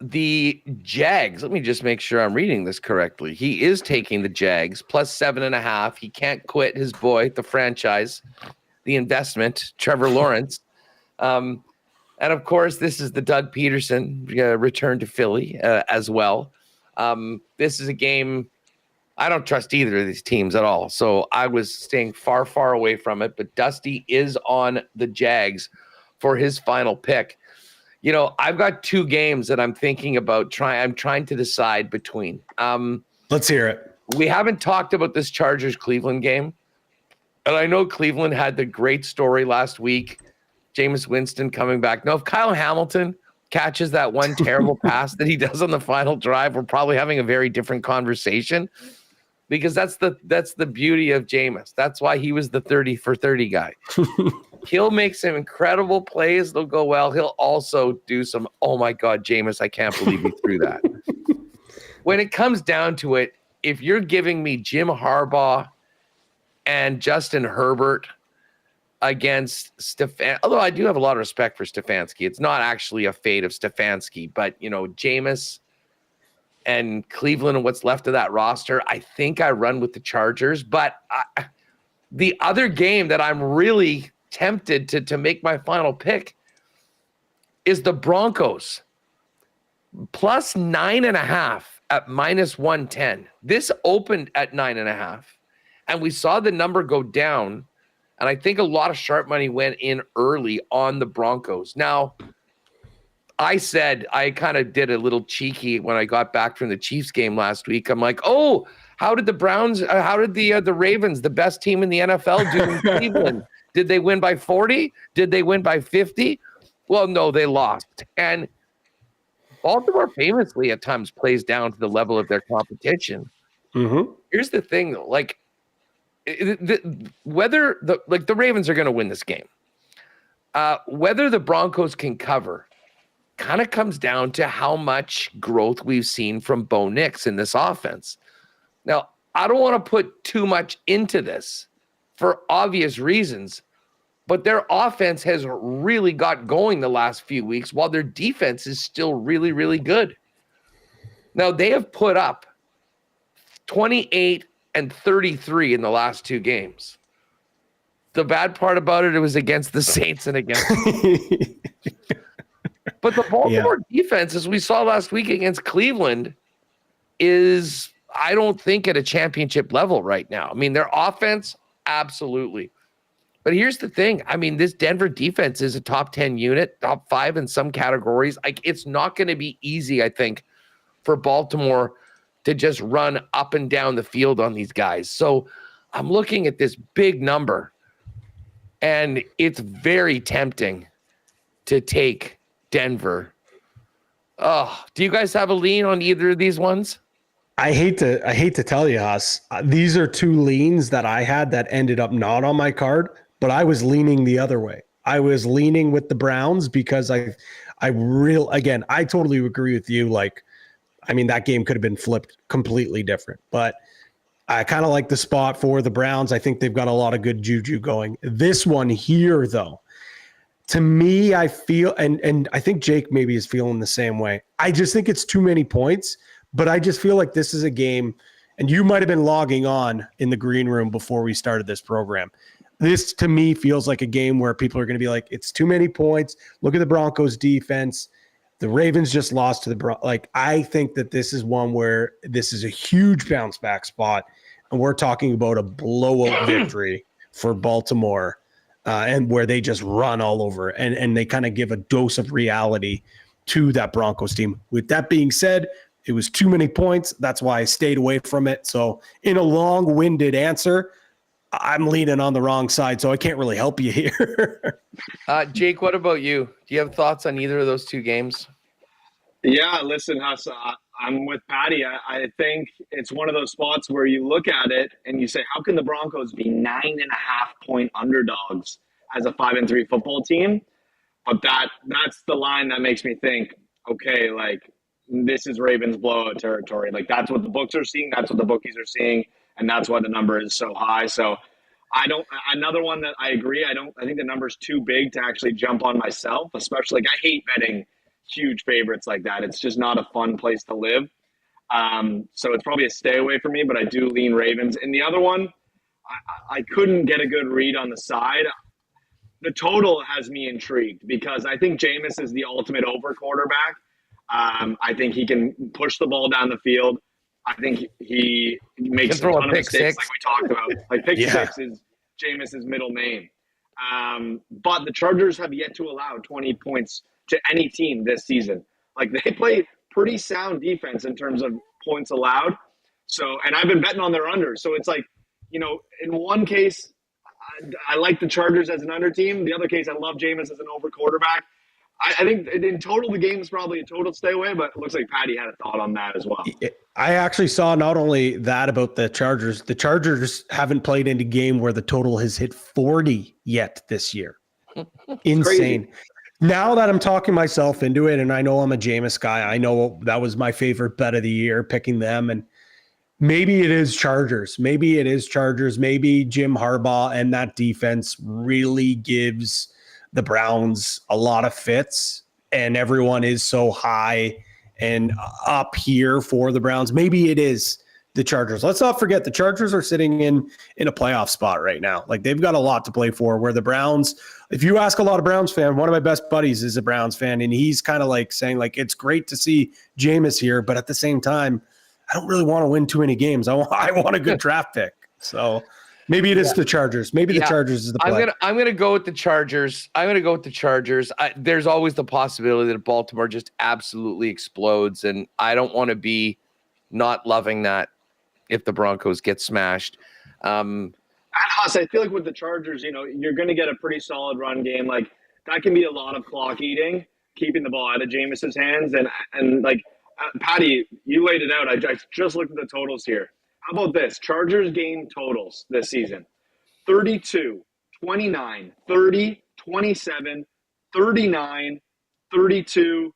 the Jags. Let me just make sure I'm reading this correctly. He is taking the Jags +7.5. He can't quit his boy, the franchise, the investment, Trevor Lawrence. And of course, this is the Doug Peterson return to Philly as well. This is a game I don't trust either of these teams at all. So I was staying far, far away from it. But Dusty is on the Jags for his final pick. I've got 2 games that I'm thinking about. I'm trying to decide between. Let's hear it. We haven't talked about this Chargers-Cleveland game. And I know Cleveland had the great story last week. Jameis Winston coming back. Now, if Kyle Hamilton catches that one terrible pass that he does on the final drive, we're probably having a very different conversation, because that's the beauty of Jameis. That's why he was the 30 for 30 guy. He'll make some incredible plays. They'll go well. He'll also do some, oh my God, Jameis, I can't believe he threw that. When it comes down to it, if you're giving me Jim Harbaugh and Justin Herbert against Stefan, although I do have a lot of respect for Stefanski. It's not actually a fate of Stefanski, but Jameis and Cleveland and what's left of that roster, I think I run with the Chargers. But the other game that I'm really tempted to make my final pick is the Broncos +9.5 at -110. This opened at 9.5, and we saw the number go down. And I think a lot of sharp money went in early on the Broncos. Now, I kind of did a little cheeky when I got back from the Chiefs game last week. I'm like, oh, how did the Ravens, the best team in the NFL, do in Cleveland? Did they win by 40? Did they win by 50? Well, no, they lost. And Baltimore famously at times plays down to the level of their competition. Mm-hmm. Here's the thing, though. Like, whether the Ravens are going to win this game, whether the Broncos can cover kind of comes down to how much growth we've seen from Bo Nix in this offense. Now, I don't want to put too much into this for obvious reasons, but their offense has really got going the last few weeks while their defense is still really, really good. Now, they have put up 28 and 33 in the last 2 games. The bad part about it was against the Saints and against But the Baltimore defense, as we saw last week against Cleveland, is, I don't think, at a championship level right now. I mean, their offense, absolutely. But here's the thing. I mean, this Denver defense is a top 10 unit, top 5 in some categories. Like, it's not going to be easy, I think, for Baltimore to just run up and down the field on these guys. So I'm looking at this big number, and it's very tempting to take Denver. Oh, do you guys have a lean on either of these ones? I hate to tell you, Huss, these are 2 leans that I had that ended up not on my card, but I was leaning the other way. I was leaning with the Browns because I totally agree with you. Like, I mean, that game could have been flipped completely different, but I kind of like the spot for the Browns. I think they've got a lot of good juju going. This one here, though, to me, I feel, and I think Jake maybe is feeling the same way. I just think it's too many points, but I just feel like this is a game, and you might have been logging on in the green room before we started this program. This, to me, feels like a game where people are going to be like, it's too many points. Look at the Broncos defense. The Ravens just lost to the Broncos. Like, I think that this is one where this is a huge bounce back spot, and we're talking about a blowout victory for Baltimore. And where they just run all over and they kind of give a dose of reality to that Broncos team. With that being said, it was too many points. That's why I stayed away from it. So in a long-winded answer, I'm leaning on the wrong side, so I can't really help you here. Jake, what about you? Do you have thoughts on either of those 2 games? Yeah, listen, Huss, I'm with Patty. I think it's one of those spots where you look at it and you say, how can the Broncos be 9.5-point underdogs as a 5-3 football team? But that's the line that makes me think, okay, like, this is Ravens blowout territory. Like, that's what the books are seeing. That's what the bookies are seeing. And that's why the number is so high. So another one that I agree. I think the number's too big to actually jump on myself, especially, like, I hate betting huge favorites like that. It's just not a fun place to live. So it's probably a stay away for me, but I do lean Ravens. And the other one, I couldn't get a good read on the side. The total has me intrigued because I think Jameis is the ultimate over quarterback. I think he can push the ball down the field. I think he makes a ton of mistakes like we talked about. Like, pick 6 is Jameis's middle name. But the Chargers have yet to allow 20 points to any team this season. Like, they play pretty sound defense in terms of points allowed. So, and I've been betting on their unders. So it's like, in one case, I like the Chargers as an under team. The other case, I love Jameis as an over quarterback. I think in total, the game is probably a total stay away, but it looks like Patty had a thought on that as well. I actually saw not only that about the Chargers haven't played in a game where the total has hit 40 yet this year. Insane. Crazy. Now that I'm talking myself into it, and I know I'm a Jameis guy, I know that was my favorite bet of the year, picking them, and maybe it is Chargers. Maybe Jim Harbaugh and that defense really gives the Browns a lot of fits, and everyone is so high and up here for the Browns. Maybe it is the Chargers. Let's not forget the Chargers are sitting in a playoff spot right now. Like, they've got a lot to play for, where the Browns, if you ask a lot of Browns fans, one of my best buddies is a Browns fan, and he's kind of like saying, like, it's great to see Jameis here, but at the same time, I don't really want to win too many games. I want a good draft pick. So Maybe it is the Chargers. Maybe the Chargers is the play. I'm gonna go with the Chargers. There's always the possibility that Baltimore just absolutely explodes, and I don't want to be not loving that if the Broncos get smashed. And Huss, I feel like with the Chargers, you're going to get a pretty solid run game. Like that can be a lot of clock eating, keeping the ball out of Jameis's hands, and like Patty, you laid it out. I just looked at the totals here. How about this? Chargers game totals this season: 32, 29, 30, 27, 39, 32,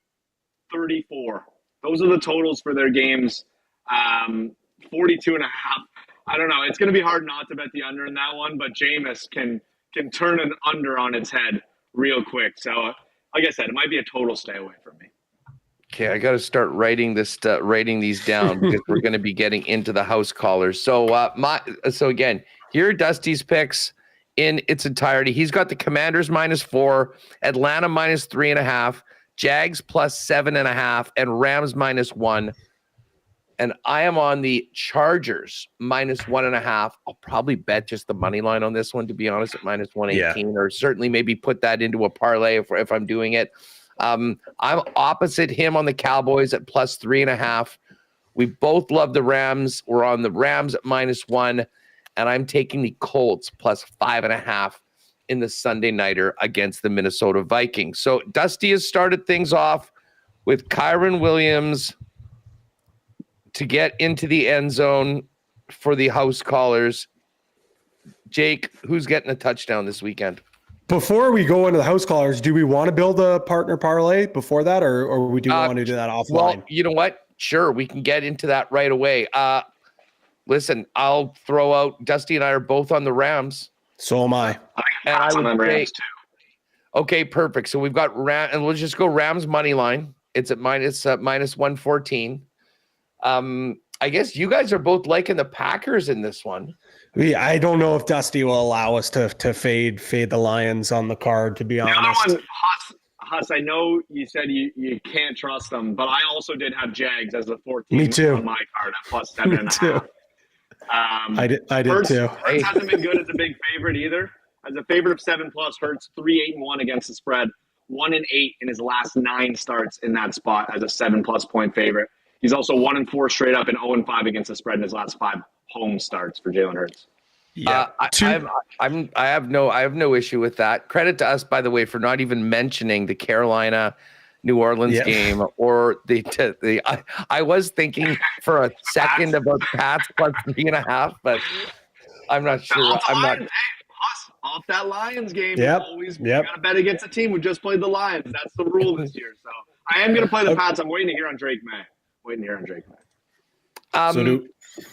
34. Those are the totals for their games. 42 and a half. I don't know. It's going to be hard not to bet the under in that one, but Jameis can turn an under on its head real quick. So, like I said, it might be a total stay away from me. Okay, I got to start writing these down because we're going to be getting into the house callers. So, so again, here are Dusty's picks in its entirety. He's got the Commanders -4, Atlanta -3.5, Jags +7.5, and Rams -1. And I am on the Chargers -1.5. I'll probably bet just the money line on this one, to be honest, at -118, or certainly maybe put that into a parlay if I'm doing it. I'm opposite him on the Cowboys at +3.5. We both love the Rams. We're on the Rams at -1, and I'm taking the Colts +5.5 in the Sunday nighter against the Minnesota Vikings. So Dusty has started things off with Kyren Williams to get into the end zone for the house callers. Jake, who's getting a touchdown this weekend? Before we go into the house callers, do we want to build a partner parlay before that, or we do want to do that offline? Well, you know what? Sure, we can get into that right away. Listen, I'll throw out, Dusty and I are both on the Rams. So am I. And I would on the Rams too. Okay, perfect. So we've got and we'll just go Rams money line. It's at -114. I guess you guys are both liking the Packers in this one. I don't know if Dusty will allow us to fade the Lions on the card, to be honest. The other one, Huss, I know you said you can't trust them, but I also did have Jags as the 14 Me too. on my card at +7.5. I did Hurts, too. Hurts hasn't been good as a big favorite either. As a favorite of 7+, Hurts 3-8-1 against the spread, 1-8 in his last 9 starts in that spot as a 7+ point favorite. He's also 1-4 straight up and 0-5 against the spread in his last 5 home starts for Jalen Hurts. Yeah, I have no issue with that. Credit to us, by the way, for not even mentioning the Carolina New Orleans game or I was thinking for a second about Pats +3.5, but I'm not sure. Off that Lions game. Yep. You got to bet against a team who just played the Lions. That's the rule this year. So I am going to play the Pats. I'm waiting to hear on Drake May.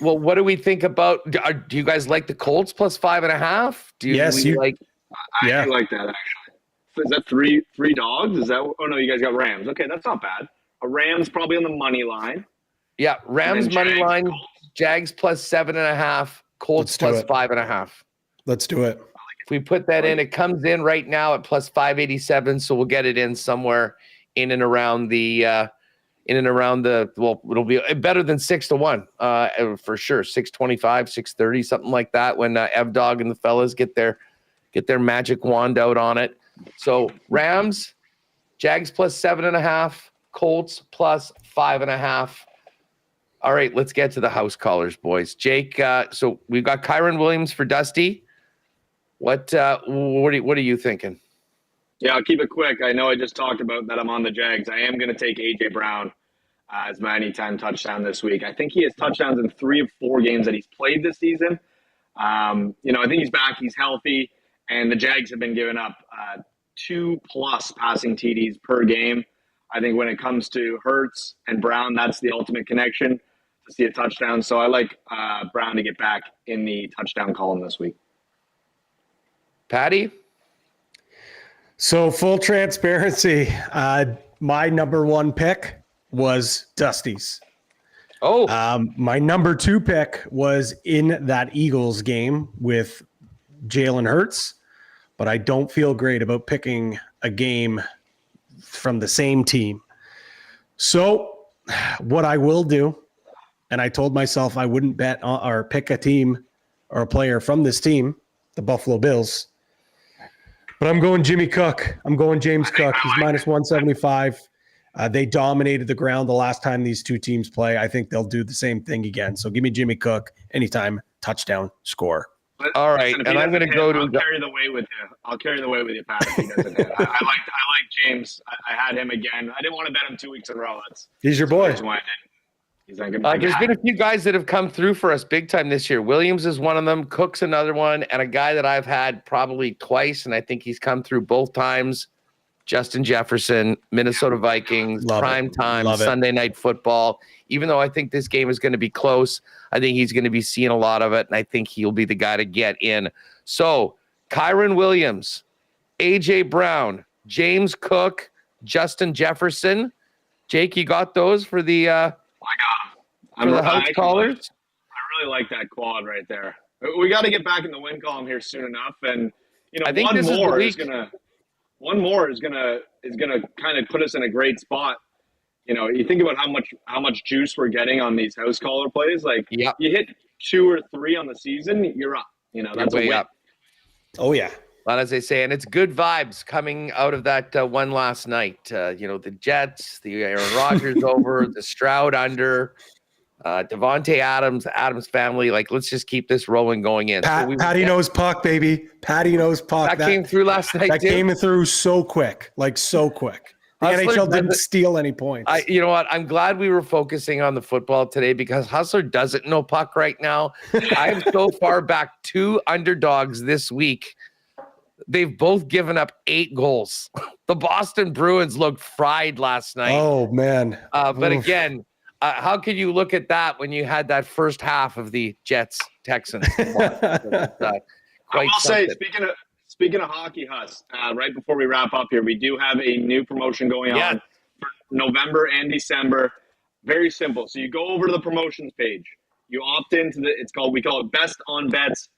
Well, what do we think about? Do you guys like the Colts +5.5? Yes, I do like that actually. So is that three dogs? Is that? Oh no, you guys got Rams. Okay, that's not bad. A Rams probably on the money line. Yeah, Rams money line. Colts. Jags +7.5. Colts +5.5. Let's do it. If we put that in, it comes in right now at +587. So we'll get it in somewhere in and around the. Well, it'll be better than 6-1 for sure. 625, 630, something like that. When Ev Dog and the fellas get their magic wand out on it. So Rams, Jags +7.5, Colts +5.5. All right, let's get to the house callers, boys. Jake, so we've got Kyren Williams for Dusty. What are you thinking? Yeah, I'll keep it quick. I know I just talked about that I'm on the Jags. I am going to take A.J. Brown as my anytime touchdown this week. I think he has touchdowns in 3 of 4 games that he's played this season. I think he's back. He's healthy. And the Jags have been giving up 2+ passing TDs per game. I think when it comes to Hurts and Brown, that's the ultimate connection to see a touchdown. So I like Brown to get back in the touchdown column this week. Patty? So full transparency, my number 1 pick was Dusty's. My number 2 pick was in that Eagles game with Jalen Hurts, but I don't feel great about picking a game from the same team. So what I will do, and I told myself I wouldn't bet or pick a team or a player from this team, the Buffalo Bills. But I'm going Jimmy Cook. I'm going James Cook. He's minus 175. They dominated the ground the last time these two teams play. I think they'll do the same thing again. So give me Jimmy Cook anytime, touchdown, score. All right, and I'm going to go to. I'll carry the weight with you. I'll carry the weight with you, Pat. If he doesn't hit. I like James. I had him again. I didn't want to bet him 2 weeks in a row. He's your boy. That's why I didn't. He's not gonna There's been a few guys that have come through for us big time this year. Williams is one of them. Cook's another one, and a guy that I've had probably twice, and I think he's come through both times. Justin Jefferson, Minnesota Vikings, prime time, Sunday Night Football. Even though I think this game is going to be close, I think he's going to be seeing a lot of it, and I think he'll be the guy to get in. So, Kyron Williams, A.J. Brown, James Cook, Justin Jefferson. Jake, you got those for the I got them. For the house callers? I really like that quad right there. We got to get back in the win column here soon enough, and I think one more is gonna kind of put us in a great spot. You think about how much juice we're getting on these house caller plays. Like, you hit 2 or 3 on the season, you're up. That's way a win. up. Oh yeah. Well, as they say, and it's good vibes coming out of that one last night. The Jets, the Aaron Rodgers over, the Stroud under, Devontae Adams family. Like, let's just keep this rolling going in. Patty knows puck, baby. Patty knows puck. That came through last night. That came through so quick, so quick. The NHL didn't steal any points. You know what? I'm glad we were focusing on the football today because Hustler doesn't know puck right now. I am so far back 2 underdogs this week. They've both given up 8 goals. The Boston Bruins looked fried last night. Oh, man. But again, how could you look at that when you had that first half of the Jets-Texans? I will say, speaking of hockey, Huss, right before we wrap up here, we do have a new promotion going on for November and December. Very simple. So you go over to the promotions page. You opt into we call it Best on Bets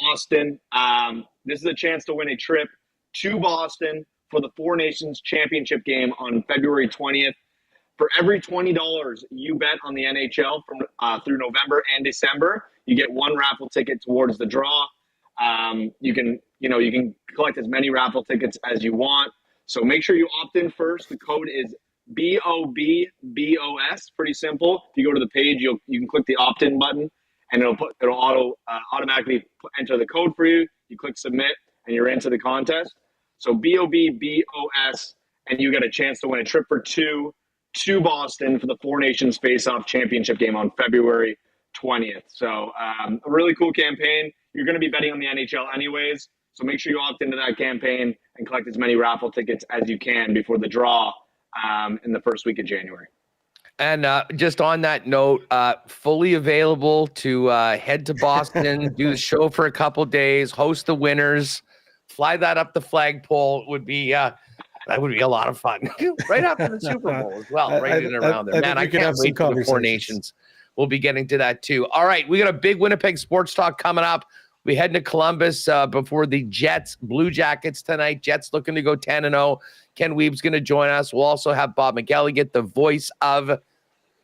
Boston. This is a chance to win a trip to Boston for the Four Nations Championship game on February 20th. For every $20 you bet on the NHL from through November and December, you get 1 raffle ticket towards the draw. You can collect as many raffle tickets as you want. So make sure you opt in first. The code is BOBBOS. Pretty simple. If you go to the page, you can click the opt-in button, and it'll automatically enter the code for you. You click submit, and you're into the contest. So BOBBOS, and you get a chance to win a trip for 2 to Boston for the Four Nations Face-Off Championship game on February 20th. So a really cool campaign. You're going to be betting on the NHL anyways, so make sure you opt into that campaign and collect as many raffle tickets as you can before the draw in the first week of January. And just on that note, fully available to head to Boston, do the show for a couple days, host the winners, fly that up the flagpole would be that would be a lot of fun. Right after the Super Bowl as well, right in and around there. Man, I can't wait for the Four Nations. We'll be getting to that too. All right, we got a big Winnipeg Sports Talk coming up. We head to Columbus before the Jets Blue Jackets tonight. Jets looking to go 10-0. Ken Weeb's going to join us. We'll also have Bob McElligott, the voice of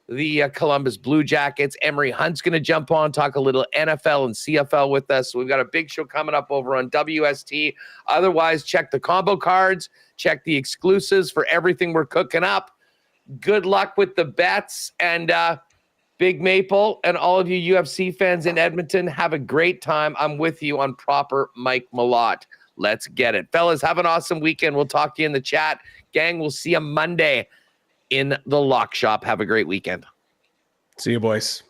the Columbus Blue Jackets. Emery Hunt's going to jump on, talk a little NFL and CFL with us. So we've got a big show coming up over on WST. Otherwise, check the combo cards, check the exclusives for everything we're cooking up. Good luck with the bets, and Big Maple and all of you UFC fans in Edmonton, have a great time. I'm with you on proper Mike Malott. Let's get it. Fellas, have an awesome weekend. We'll talk to you in the chat. Gang, we'll see you Monday in the Lock Shop. Have a great weekend. See you, boys.